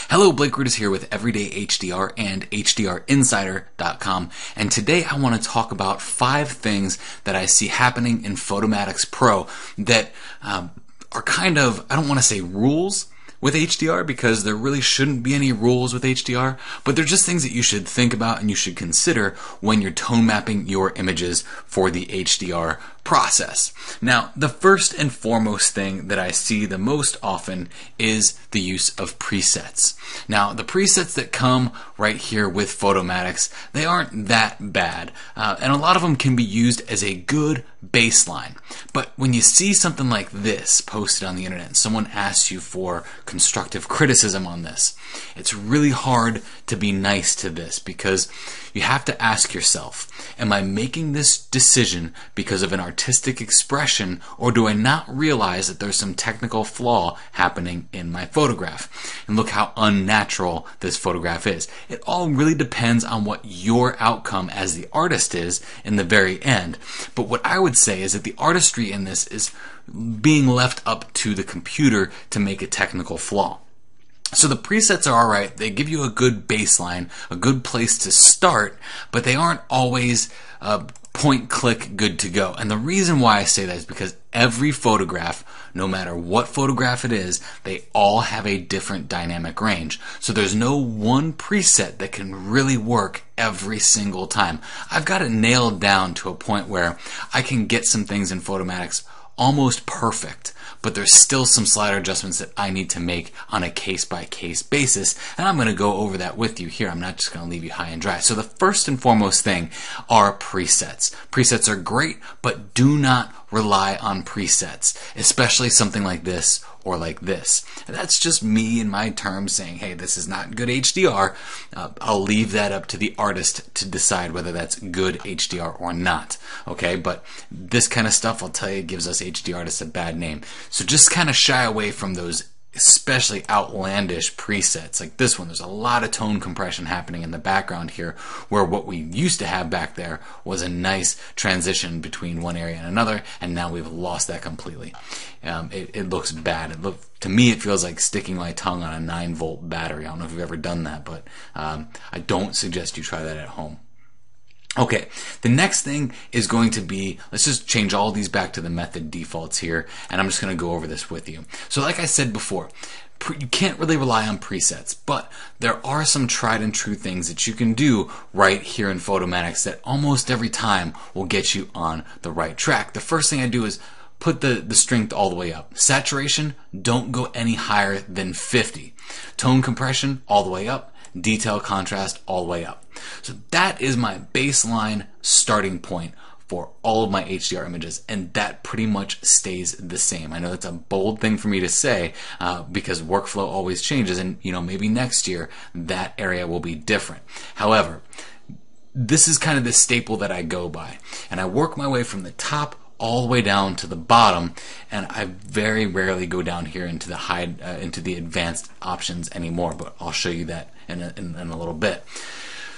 Hello, Blake Rudis here with Everyday HDR and HDRinsider.com, and today I want to talk about 5 things that I see happening in Photomatix Pro that are kind of, I don't want to say rules with HDR because there really shouldn't be any rules with HDR, but they're just things that you should think about and you should consider when you're tone mapping your images for the HDR process. Now, the first and foremost thing that I see the most often is the use of presets. Now, the presets that come right here with Photomatix, they aren't that bad, and a lot of them can be used as a good baseline. But when you see something like this posted on the internet and someone asks you for constructive criticism on this, it's really hard to be nice to this because you have to ask yourself, am I making this decision because of an artistic expression, or do I not realize that there's some technical flaw happening in my photograph? And look how unnatural this photograph is. It all really depends on what your outcome as the artist is in the very end. But what I would say is that the artistry in this is being left up to the computer to make a technical flaw. So the presets are alright, they give you a good baseline, a good place to start, but they aren't always point click good to go. And the reason why I say that is because every photograph, no matter what photograph it is, they all have a different dynamic range. So there's no one preset that can really work every single time. I've got it nailed down to a point where I can get some things in Photomatix almost perfect, but there's still some slider adjustments that I need to make on a case-by-case basis, and I'm going to go over that with you here. I'm not just going to leave you high and dry. So the first and foremost thing are presets. Presets are great, but do not rely on presets, especially something like this or like this. And that's just me in my terms saying, hey, this is not good HDR. I'll leave that up to the artist to decide whether that's good HDR or not. Okay, but this kind of stuff, I'll tell you, gives us HD artists a bad name. So just kind of shy away from those especially outlandish presets like this one. There's a lot of tone compression happening in the background here, where what we used to have back there was a nice transition between one area and another, and now we've lost that completely. It looks bad. To me, it feels like sticking my tongue on a 9-volt battery. I don't know if you've ever done that, but I don't suggest you try that at home. Okay, the next thing is going to be, let's just change all these back to the method defaults here, and I'm just going to go over this with you. So like I said before, you can't really rely on presets, but there are some tried and true things that you can do right here in Photomatix that almost every time will get you on the right track. The first thing I do is put the strength all the way up. Saturation, don't go any higher than 50. Tone compression, all the way up. Detail contrast, all the way up. So that is my baseline starting point for all of my HDR images, and that pretty much stays the same. I know that's a bold thing for me to say because workflow always changes, and maybe next year that area will be different. However, this is kind of the staple that I go by, and I work my way from the top all the way down to the bottom, and I very rarely go down here into the into the advanced options anymore, but I'll show you that in a little bit.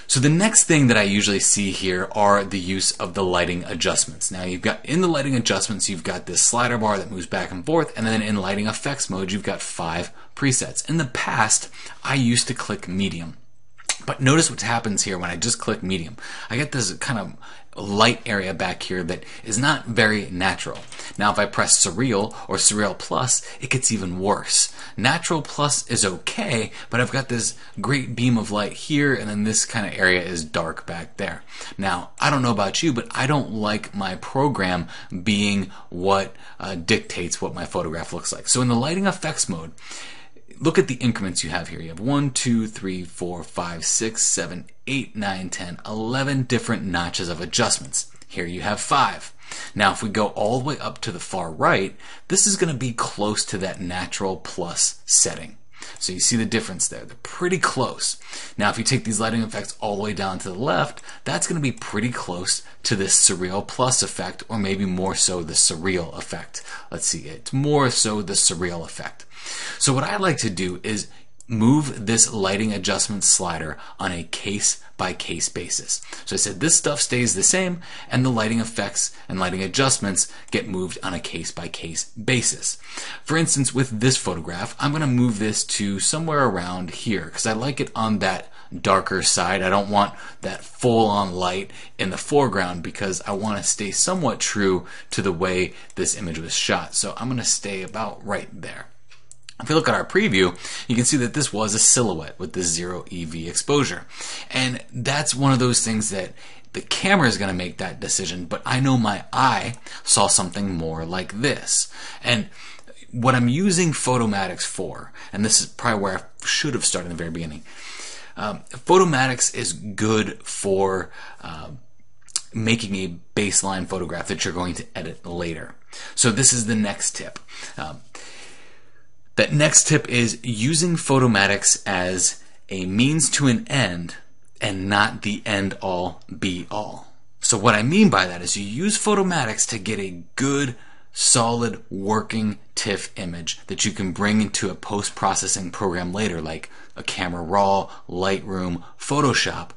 So the next thing that I usually see here are the use of the lighting adjustments. Now you've got, in the lighting adjustments, you've got this slider bar that moves back and forth, and then in lighting effects mode you've got 5 presets. In the past, I used to click medium. But notice what happens here when I just click medium. I get this kind of light area back here that is not very natural. Now if I press Surreal or Surreal Plus, it gets even worse. Natural Plus is okay, but I've got this great beam of light here, and then this kind of area is dark back there. Now, I don't know about you, but I don't like my program being what dictates what my photograph looks like. So in the lighting effects mode, look at the increments you have here. You have 1, 2, 3, 4, 5, 6, 7, 8, 9, 10, 11 different notches of adjustments. Here you have 5. Now if we go all the way up to the far right, this is going to be close to that natural plus setting. So you see the difference there. They're pretty close. Now if you take these lighting effects all the way down to the left, that's going to be pretty close to this Surreal Plus effect, or maybe more so the Surreal effect. Let's see, it's more so the Surreal effect. So what I like to do is move this lighting adjustment slider on a case-by-case basis. So I said this stuff stays the same, and the lighting effects and lighting adjustments get moved on a case-by-case basis. For instance, with this photograph, I'm going to move this to somewhere around here because I like it on that darker side. I don't want that full-on light in the foreground because I want to stay somewhat true to the way this image was shot. So I'm going to stay about right there. If you look at our preview, you can see that this was a silhouette with the 0 EV exposure. And that's one of those things that the camera is going to make that decision, but I know my eye saw something more like this. And what I'm using Photomatix for, and this is probably where I should have started in the very beginning, Photomatix is good for making a baseline photograph that you're going to edit later. So this is the next tip. That next tip is using Photomatix as a means to an end and not the end-all be-all. So what I mean by that is you use Photomatix to get a good, solid, working TIFF image that you can bring into a post-processing program later, like a Camera Raw, Lightroom, Photoshop,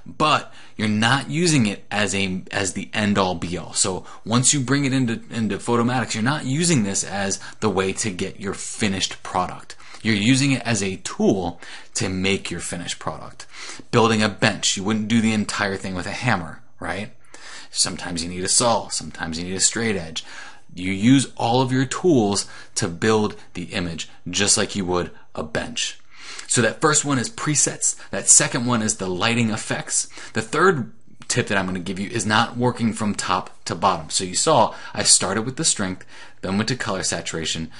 but you're not using it as the end-all be-all. So once you bring it into Photomatix, you're not using this as the way to get your finished product. You're using it as a tool to make your finished product. Building a bench, you wouldn't do the entire thing with a hammer, right? Sometimes you need a saw, sometimes you need a straight edge. You use all of your tools to build the image just like you would a bench. So that first one is presets. That second one is the lighting effects. The third tip that I'm going to give you is not working from top to bottom. So you saw I started with the strength, then went to color saturation,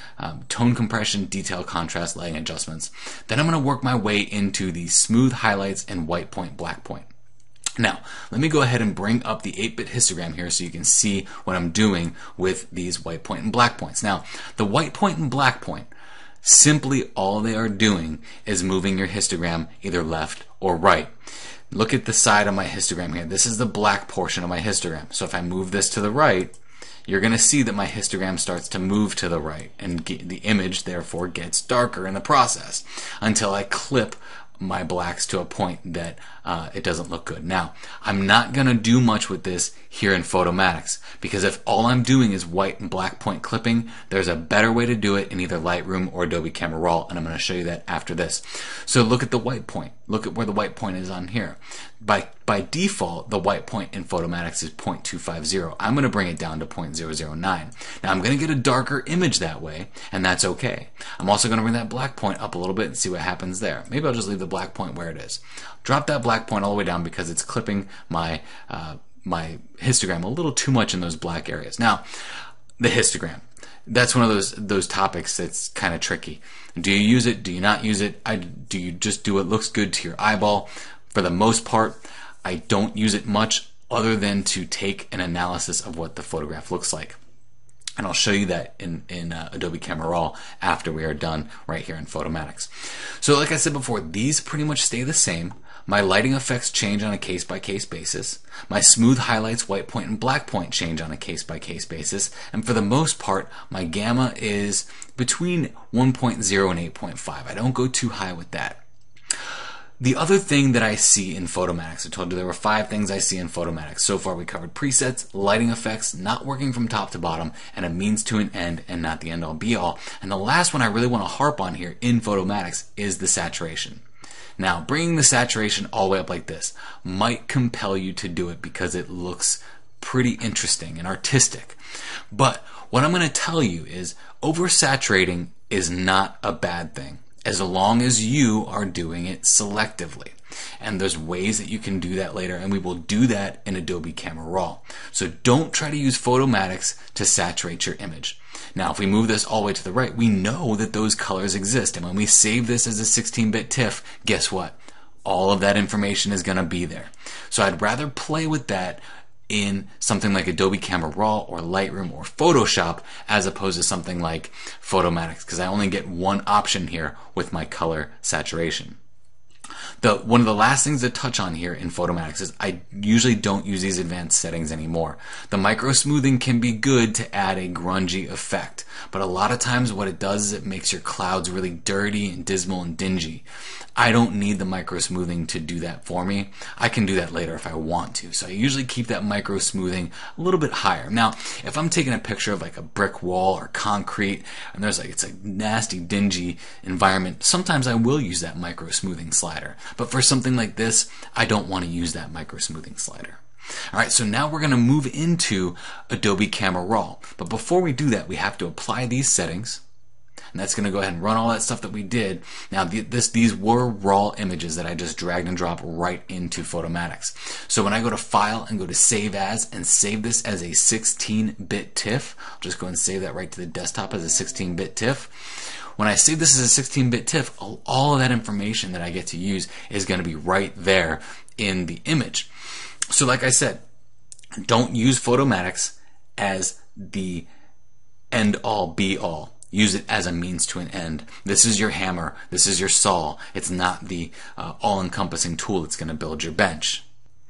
tone compression, detail, contrast, lighting adjustments. Then I'm going to work my way into the smooth highlights and white point, black point. Now, let me go ahead and bring up the 8-bit histogram here so you can see what I'm doing with these white point and black points. Now, the white point and black point, simply all they are doing is moving your histogram either left or right. Look at the side of my histogram here. This is the black portion of my histogram. So if I move this to the right, you're going to see that my histogram starts to move to the right, and the image therefore gets darker in the process until I clip my blacks to a point that it doesn't look good. Now, I'm not going to do much with this here in Photomatix because if all I'm doing is white and black point clipping, there's a better way to do it in either Lightroom or Adobe Camera Raw, and I'm going to show you that after this. So look at the white point. Look at where the white point is on here. By default, the white point in Photomatix is 0.250. I'm going to bring it down to 0.009. Now I'm going to get a darker image that way, and that's okay. I'm also going to bring that black point up a little bit and see what happens there. Maybe I'll just leave the black point where it is. Drop that black point all the way down because it's clipping my my histogram a little too much in those black areas. Now, the histogram. That's one of those topics that's kind of tricky. Do you use it? Do you not use it? Do you just do what looks good to your eyeball? For the most part, I don't use it much other than to take an analysis of what the photograph looks like. And I'll show you that in Adobe Camera Raw after we are done right here in Photomatix. So like I said before, these pretty much stay the same. My lighting effects change on a case-by-case basis. My smooth highlights, white point, and black point change on a case-by-case basis. And for the most part, my gamma is between 1.0 and 8.5. I don't go too high with that. The other thing that I see in Photomatix, I told you there were 5 things I see in Photomatix. So far we covered presets, lighting effects, not working from top to bottom, and a means to an end and not the end-all be-all. And the last one I really want to harp on here in Photomatix is the saturation. Now, bringing the saturation all the way up like this might compel you to do it because it looks pretty interesting and artistic. But what I'm going to tell you is over-saturating is not a bad thing, as long as you are doing it selectively. And there's ways that you can do that later, and we will do that in Adobe Camera Raw. So don't try to use Photomatix to saturate your image. Now, if we move this all the way to the right, we know that those colors exist. And when we save this as a 16-bit TIFF, guess what? All of that information is going to be there. So I'd rather play with that in something like Adobe Camera Raw or Lightroom or Photoshop as opposed to something like Photomatix, because I only get one option here with my color saturation. One of the last things to touch on here in Photomatix is I usually don't use these advanced settings anymore. The micro smoothing can be good to add a grungy effect, but a lot of times what it does is it makes your clouds really dirty and dismal and dingy. I don't need the micro smoothing to do that for me. I can do that later if I want to. So I usually keep that micro smoothing a little bit higher. Now, if I'm taking a picture of like a brick wall or concrete and it's a nasty, dingy environment, sometimes I will use that micro smoothing slider. But for something like this, I don't want to use that micro smoothing slider. Alright, so now we're going to move into Adobe Camera Raw. But before we do that, we have to apply these settings. And that's going to go ahead and run all that stuff that we did. Now, these were raw images that I just dragged and dropped right into Photomatix. So when I go to File and go to Save As and save this as a 16-bit TIFF, I'll just go and save that right to the desktop as a 16-bit TIFF. When I save this as a 16-bit TIFF, all of that information that I get to use is going to be right there in the image. So like I said, don't use Photomatix as the end-all, be-all. Use it as a means to an end. This is your hammer. This is your saw. It's not the all-encompassing tool that's going to build your bench.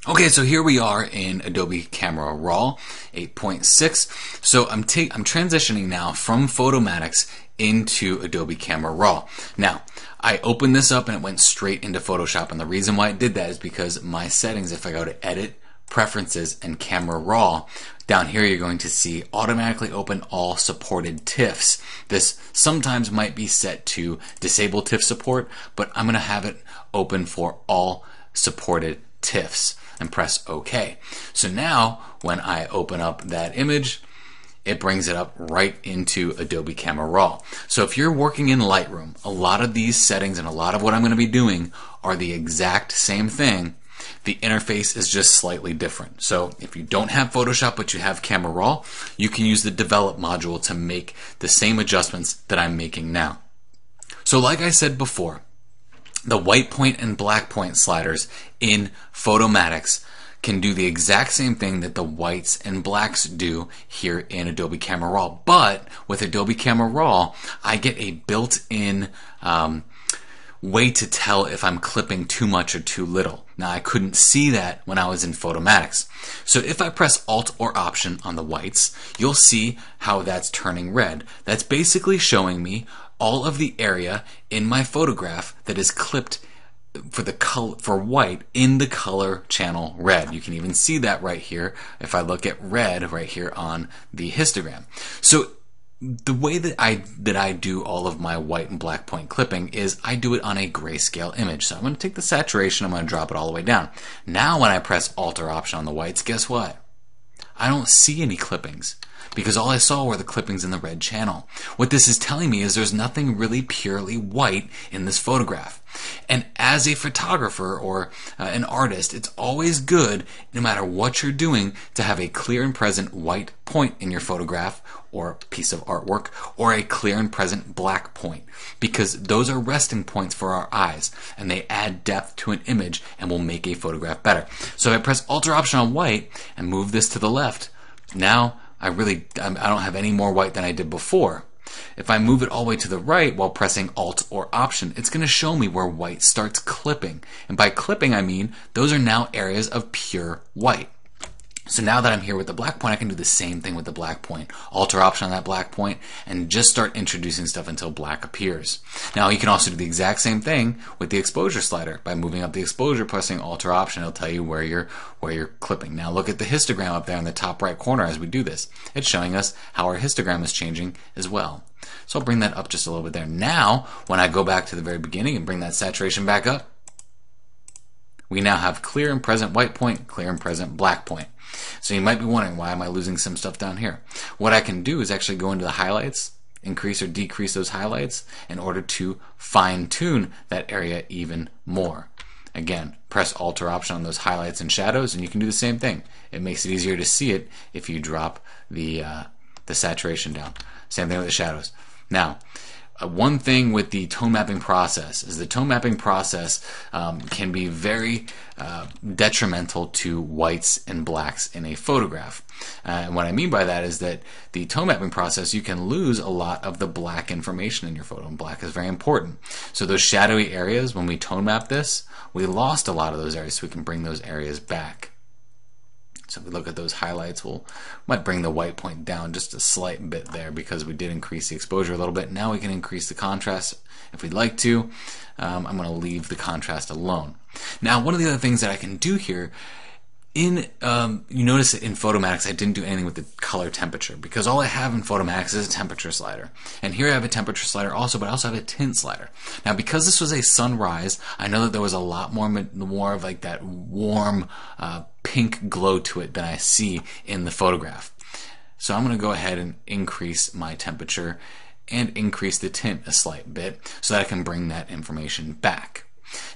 Okay, so here we are in Adobe Camera Raw 8.6. So I'm transitioning now from Photomatix into Adobe Camera Raw. Now, I opened this up and it went straight into Photoshop, and the reason why it did that is because my settings, if I go to Edit, Preferences, and Camera Raw, down here you're going to see automatically open all supported TIFFs. This sometimes might be set to disable TIFF support, but I'm going to have it open for all supported TIFFs and press OK. So now when I open up that image, it brings it up right into Adobe Camera Raw. So if you're working in Lightroom, a lot of these settings and a lot of what I'm going to be doing are the exact same thing. The interface is just slightly different. So if you don't have Photoshop but you have Camera Raw, you can use the Develop module to make the same adjustments that I'm making now. So like I said before, the white point and black point sliders in Photomatix can do the exact same thing that the whites and blacks do here in Adobe Camera Raw. But with Adobe Camera Raw, I get a built-in way to tell if I'm clipping too much or too little. Now, I couldn't see that when I was in Photomatix. So if I press Alt or Option on the whites, you'll see how that's turning red. That's basically showing me all of the area in my photograph that is clipped for white in the color channel red. You can even see that right here if I look at red right here on the histogram. So the way that I do all of my white and black point clipping is I do it on a grayscale image. So I'm going to take the saturation, I'm going to drop it all the way down. Now when I press Alt or Option on the whites, guess what? I don't see any clippings, because all I saw were the clippings in the red channel. What this is telling me is there's nothing really purely white in this photograph. And as a photographer or an artist, it's always good, no matter what you're doing, to have a clear and present white point in your photograph or piece of artwork, or a clear and present black point, because those are resting points for our eyes and they add depth to an image and will make a photograph better. So if I press Alt or Option on white and move this to the left, now I don't have any more white than I did before. If I move it all the way to the right while pressing Alt or Option, it's going to show me where white starts clipping. And by clipping, I mean those are now areas of pure white. So now that I'm here with the black point, I can do the same thing with the black point. Alt or Option on that black point and just start introducing stuff until black appears. Now you can also do the exact same thing with the exposure slider. By moving up the exposure, pressing Alt or Option, it'll tell you where you're clipping. Now look at the histogram up there in the top right corner as we do this. It's showing us how our histogram is changing as well. So I'll bring that up just a little bit there. Now, when I go back to the very beginning and bring that saturation back up, we now have clear and present white point, clear and present black point. So you might be wondering, why am I losing some stuff down here? What I can do is actually go into the highlights, increase or decrease those highlights in order to fine-tune that area even more. Again, press Alt or Option on those highlights and shadows, and you can do the same thing. It makes it easier to see it if you drop the saturation down. Same thing with the shadows. Now, one thing with the tone mapping process is the tone mapping process can be very detrimental to whites and blacks in a photograph. And what I mean by that is that the tone mapping process, you can lose a lot of the black information in your photo, and black is very important. So those shadowy areas, when we tone map this, we lost a lot of those areas, so we can bring those areas back. So if we look at those highlights, might bring the white point down just a slight bit there because we did increase the exposure a little bit. Now we can increase the contrast if we'd like to. I'm going to leave the contrast alone. Now, one of the other things that I can do here, you notice that in Photomatix I didn't do anything with the color temperature because all I have in Photomatix is a temperature slider. And here I have a temperature slider also, but I also have a tint slider. Now because this was a sunrise, I know that there was a lot more of like that warm pink glow to it than I see in the photograph. So I'm going to go ahead and increase my temperature and increase the tint a slight bit so that I can bring that information back.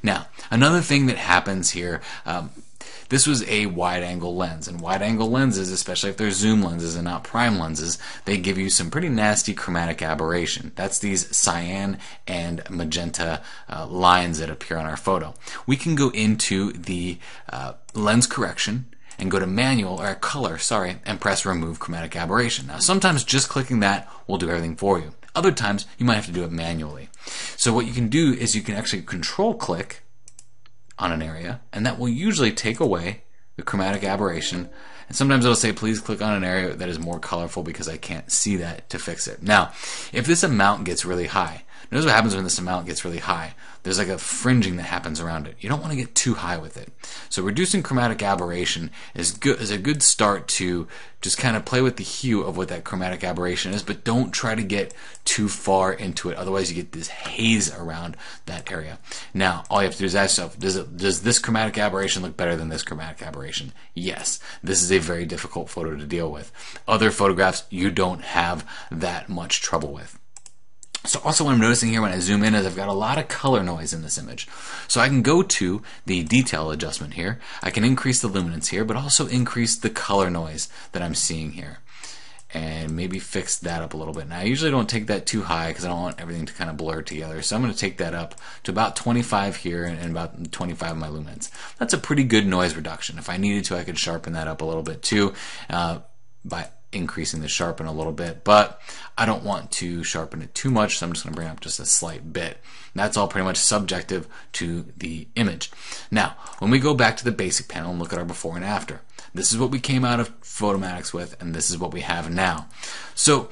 Now, another thing that happens here, this was a wide-angle lens, and wide-angle lenses, especially if they're zoom lenses and not prime lenses, they give you some pretty nasty chromatic aberration. That's these cyan and magenta lines that appear on our photo. We can go into the lens correction and go to manual, or color, sorry, and press remove chromatic aberration. Now, sometimes just clicking that will do everything for you. Other times, you might have to do it manually. So what you can do is you can actually control click on an area, and that will usually take away the chromatic aberration. And sometimes it'll say please click on an area that is more colorful because I can't see that to fix it. Now, if this amount gets really high, notice what happens when this amount gets really high. There's like a fringing that happens around it. You don't want to get too high with it. So reducing chromatic aberration is a good start to just kind of play with the hue of what that chromatic aberration is, but don't try to get too far into it. Otherwise you get this haze around that area. Now, all you have to do is ask yourself, does this chromatic aberration look better than this chromatic aberration? Yes. This is a very difficult photo to deal with. Other photographs you don't have that much trouble with. So also what I'm noticing here when I zoom in is I've got a lot of color noise in this image. So I can go to the detail adjustment here. I can increase the luminance here, but also increase the color noise that I'm seeing here. And maybe fix that up a little bit. Now I usually don't take that too high because I don't want everything to kind of blur together. So I'm going to take that up to about 25 here and about 25 of my luminance. That's a pretty good noise reduction. If I needed to, I could sharpen that up a little bit too by increasing the sharpen a little bit, but I don't want to sharpen it too much, so I'm just going to bring up just a slight bit. That's all pretty much subjective to the image. Now, when we go back to the basic panel and look at our before and after, this is what we came out of Photomatix with, and this is what we have now. So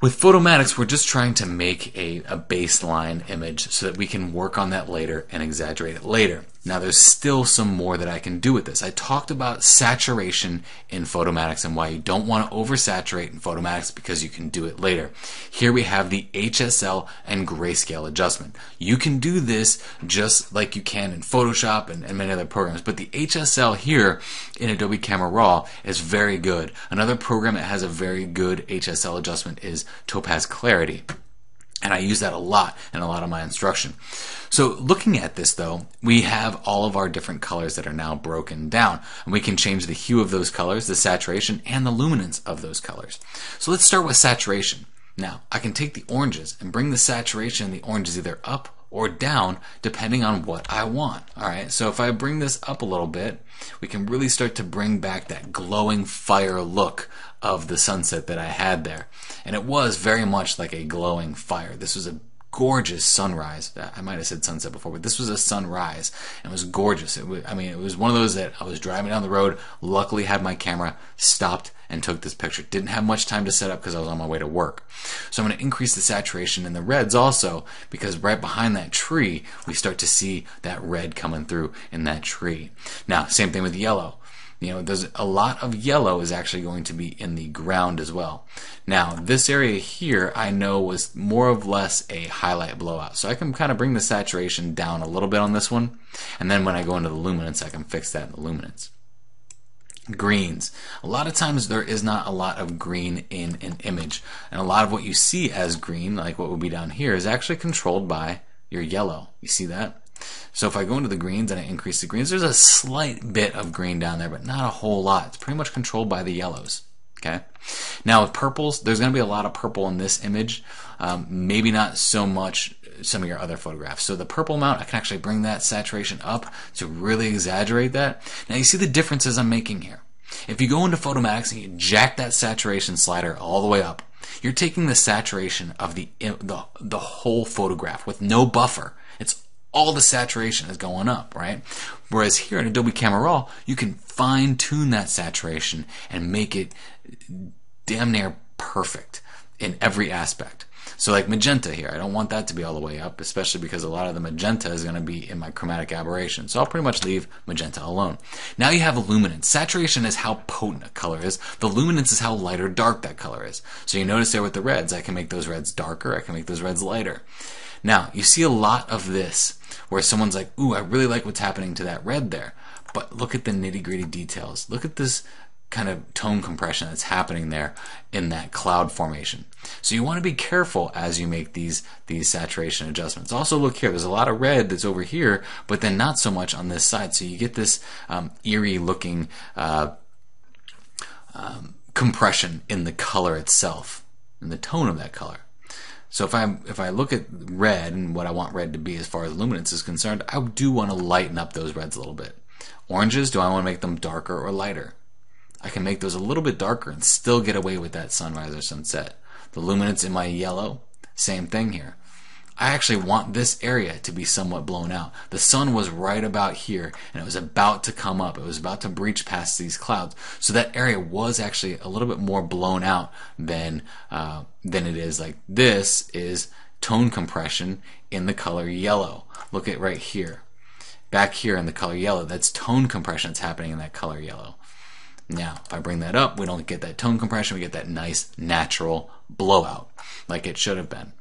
with Photomatix, we're just trying to make a baseline image so that we can work on that later and exaggerate it later. Now there's still some more that I can do with this. I talked about saturation in Photomatix and why you don't want to oversaturate in Photomatix because you can do it later. Here we have the HSL and grayscale adjustment. You can do this just like you can in Photoshop and many other programs, but the HSL here in Adobe Camera Raw is very good. Another program that has a very good HSL adjustment is Topaz Clarity. And I use that a lot in a lot of my instruction. So looking at this though, we have all of our different colors that are now broken down. And we can change the hue of those colors, the saturation, and the luminance of those colors. So let's start with saturation. Now, I can take the oranges and bring the saturation in the oranges either up or down depending on what I want. Alright, so if I bring this up a little bit, we can really start to bring back that glowing fire look of the sunset that I had there. And it was very much like a glowing fire. This was a gorgeous sunrise. I might have said sunset before, but this was a sunrise and it was gorgeous. It was one of those that I was driving down the road, luckily had my camera, stopped and took this picture. Didn't have much time to set up because I was on my way to work. So I'm going to increase the saturation in the reds also because right behind that tree we start to see that red coming through in that tree. Now, same thing with yellow. You know, there's a lot of yellow is actually going to be in the ground as well. Now, this area here I know was more or less a highlight blowout. So I can kind of bring the saturation down a little bit on this one. And then when I go into the luminance, I can fix that in the luminance. Greens. A lot of times there is not a lot of green in an image. And a lot of what you see as green, like what would be down here, is actually controlled by your yellow. You see that? So if I go into the greens and I increase the greens, there's a slight bit of green down there, but not a whole lot. It's pretty much controlled by the yellows. Okay. Now with purples, there's going to be a lot of purple in this image. Maybe not so much some of your other photographs. So the purple amount, I can actually bring that saturation up to really exaggerate that. Now you see the differences I'm making here. If you go into Photomatix and you jack that saturation slider all the way up, you're taking the saturation of the whole photograph with no buffer. It's all the saturation is going up, right? Whereas here in Adobe Camera Raw, you can fine tune that saturation and make it damn near perfect in every aspect. So like magenta here, I don't want that to be all the way up, especially because a lot of the magenta is going to be in my chromatic aberration. So I'll pretty much leave magenta alone. Now you have luminance. Saturation is how potent a color is. The luminance is how light or dark that color is. So you notice there with the reds, I can make those reds darker, I can make those reds lighter. Now, you see a lot of this where someone's like, ooh, I really like what's happening to that red there. But look at the nitty-gritty details. Look at this kind of tone compression that's happening there in that cloud formation. So you want to be careful as you make these saturation adjustments. Also look here, there's a lot of red that's over here, but then not so much on this side. So you get this eerie looking compression in the color itself, in the tone of that color. So if I look at red and what I want red to be as far as luminance is concerned, I do want to lighten up those reds a little bit. Oranges, do I want to make them darker or lighter? I can make those a little bit darker and still get away with that sunrise or sunset. The luminance in my yellow, same thing here. I actually want this area to be somewhat blown out. The sun was right about here and it was about to come up. It was about to breach past these clouds. So that area was actually a little bit more blown out than it is. Like this is tone compression in the color yellow. Look at right here. Back here in the color yellow, that's tone compression that's happening in that color yellow. Now, if I bring that up, we don't get that tone compression, we get that nice natural blowout, like it should have been.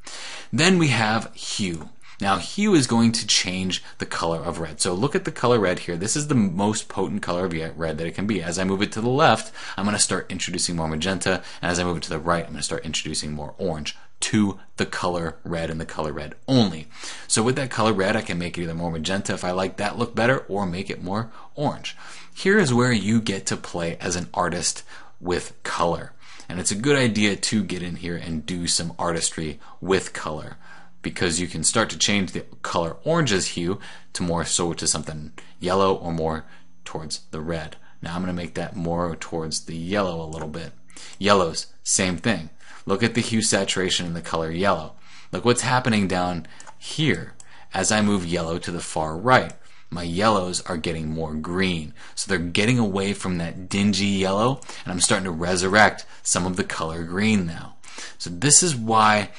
Then we have hue. Now, hue is going to change the color of red. So look at the color red here. This is the most potent color of red that it can be. As I move it to the left, I'm going to start introducing more magenta, and as I move it to the right, I'm going to start introducing more orange to the color red and the color red only. So with that color red, I can make it either more magenta if I like that look better, or make it more orange. Here is where you get to play as an artist with color. And it's a good idea to get in here and do some artistry with color, because you can start to change the color orange's hue to more so to something yellow or more towards the red. Now I'm going to make that more towards the yellow a little bit. Yellows, same thing. Look at the hue saturation in the color yellow. Look what's happening down here as I move yellow to the far right. My yellows are getting more green. So they're getting away from that dingy yellow, and I'm starting to resurrect some of the color green now. So this is why,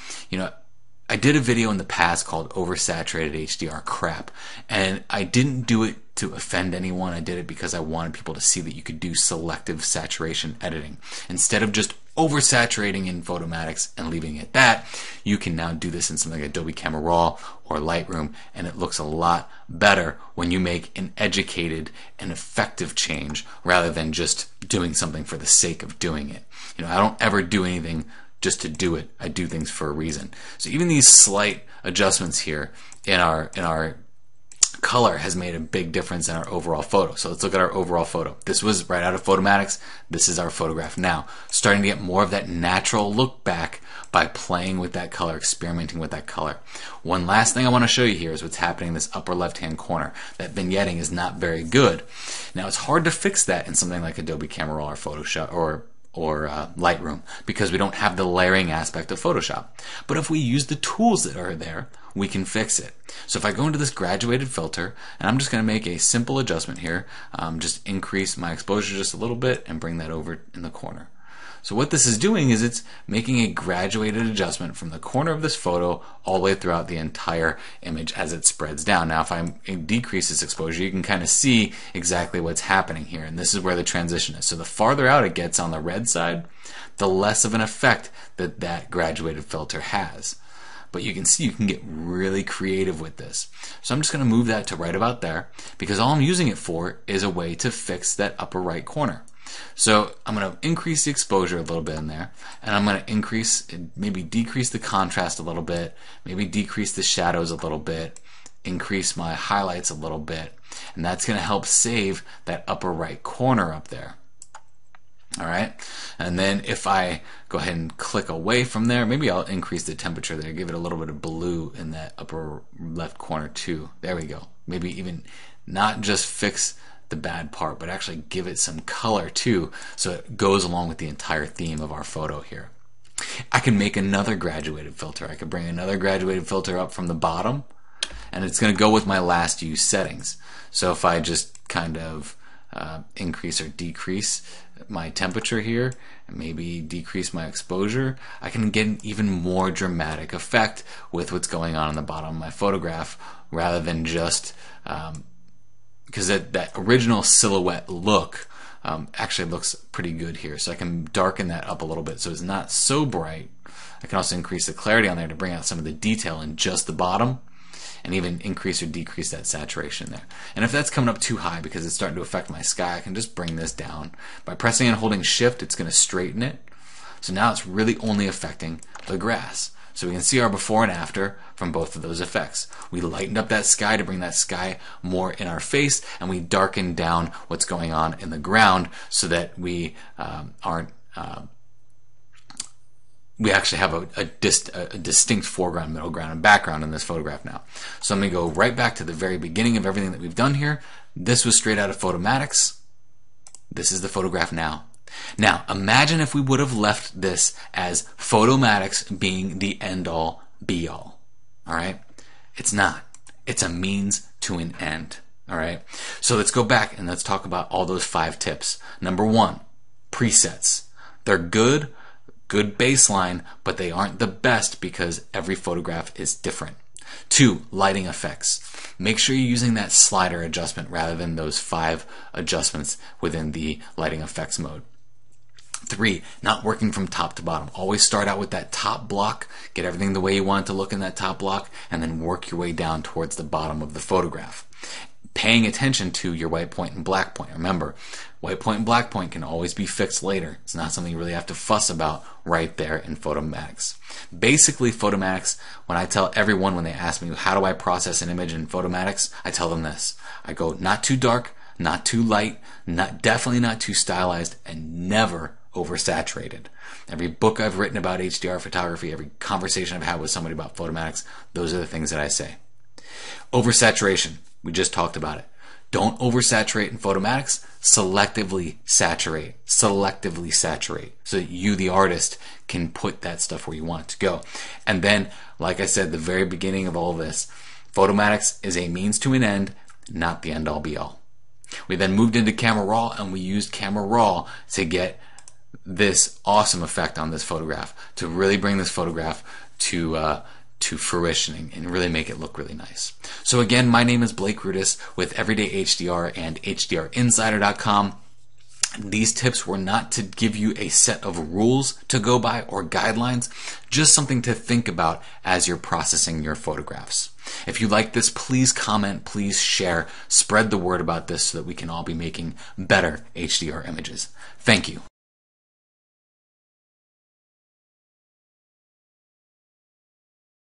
I did a video in the past called over-saturated HDR crap, and I didn't do it to offend anyone. I did it because I wanted people to see that you could do selective saturation editing. Instead of just over-saturating in Photomatix and leaving it at that, you can now do this in something like Adobe Camera Raw or Lightroom, and it looks a lot better when you make an educated and effective change rather than just doing something for the sake of doing it. I don't ever do anything just to do it. I do things for a reason. So even these slight adjustments here in our color has made a big difference in our overall photo. So let's look at our overall photo. This was right out of Photomatix. This is our photograph now. Starting to get more of that natural look back by playing with that color, experimenting with that color. One last thing I want to show you here is what's happening in this upper left-hand corner. That vignetting is not very good. Now it's hard to fix that in something like Adobe Camera Raw or Photoshop or Lightroom, because we don't have the layering aspect of Photoshop. But if we use the tools that are there, we can fix it. So if I go into this graduated filter, and I'm just going to make a simple adjustment here, just increase my exposure just a little bit and bring that over in the corner. So what this is doing is it's making a graduated adjustment from the corner of this photo all the way throughout the entire image as it spreads down. Now if I decrease this exposure, you can kind of see exactly what's happening here, and this is where the transition is. So the farther out it gets on the red side, the less of an effect that graduated filter has. But you can see you can get really creative with this. So I'm just going to move that to right about there, because all I'm using it for is a way to fix that upper right corner. So I'm going to increase the exposure a little bit in there, and I'm going to maybe decrease the contrast a little bit, maybe decrease the shadows a little bit, increase my highlights a little bit, and that's going to help save that upper right corner up there. All right, and then if I go ahead and click away from there, maybe I'll increase the temperature there, give it a little bit of blue in that upper left corner too. There we go. Maybe even not just fix the bad part, but actually give it some color too, so it goes along with the entire theme of our photo here. I can make another graduated filter. I could bring another graduated filter up from the bottom, and it's going to go with my last use settings. So if I just kind of increase or decrease my temperature here, and maybe decrease my exposure, I can get an even more dramatic effect with what's going on in the bottom of my photograph, rather than just because that original silhouette look actually looks pretty good here. So I can darken that up a little bit so it's not so bright. I can also increase the clarity on there to bring out some of the detail in just the bottom, and even increase or decrease that saturation there. And if that's coming up too high because it's starting to affect my sky, I can just bring this down. By pressing and holding shift, it's going to straighten it. So now it's really only affecting the grass. So we can see our before and after from both of those effects. We lightened up that sky to bring that sky more in our face, and we darkened down what's going on in the ground so that we we actually have a distinct foreground, middle ground, and background in this photograph now. So let me go right back to the very beginning of everything that we've done here. This was straight out of Photomatix. This is the photograph now. Now, imagine if we would have left this as Photomatix being the end-all, be-all. All right? It's not. It's a means to an end. All right? So let's go back and let's talk about all those 5 tips. Number 1, presets. They're good baseline, but they aren't the best because every photograph is different. 2, lighting effects. Make sure you're using that slider adjustment rather than those 5 adjustments within the lighting effects mode. 3, not working from top to bottom. Always start out with that top block, get everything the way you want it to look in that top block, and then work your way down towards the bottom of the photograph. Paying attention to your white point and black point. Remember, white point and black point can always be fixed later. It's not something you really have to fuss about right there in Photomatix. Basically, Photomatix, when I tell everyone when they ask me how do I process an image in Photomatix, I tell them this. I go not too dark, not too light, definitely not too stylized, and never oversaturated. Every book I've written about HDR photography, every conversation I've had with somebody about Photomatix, those are the things that I say. Oversaturation. We just talked about it. Don't oversaturate in Photomatix. Selectively saturate. Selectively saturate. So that you, the artist, can put that stuff where you want it to go. And then, like I said, the very beginning of all this, Photomatix is a means to an end, not the end-all be-all. We then moved into Camera Raw, and we used Camera Raw to get this awesome effect on this photograph, to really bring this photograph to fruition and really make it look really nice. So again, my name is Blake Rudis with Everyday HDR and HDRinsider.com. These tips were not to give you a set of rules to go by or guidelines, just something to think about as you're processing your photographs. If you like this, please comment, please share, spread the word about this so that we can all be making better HDR images. Thank you.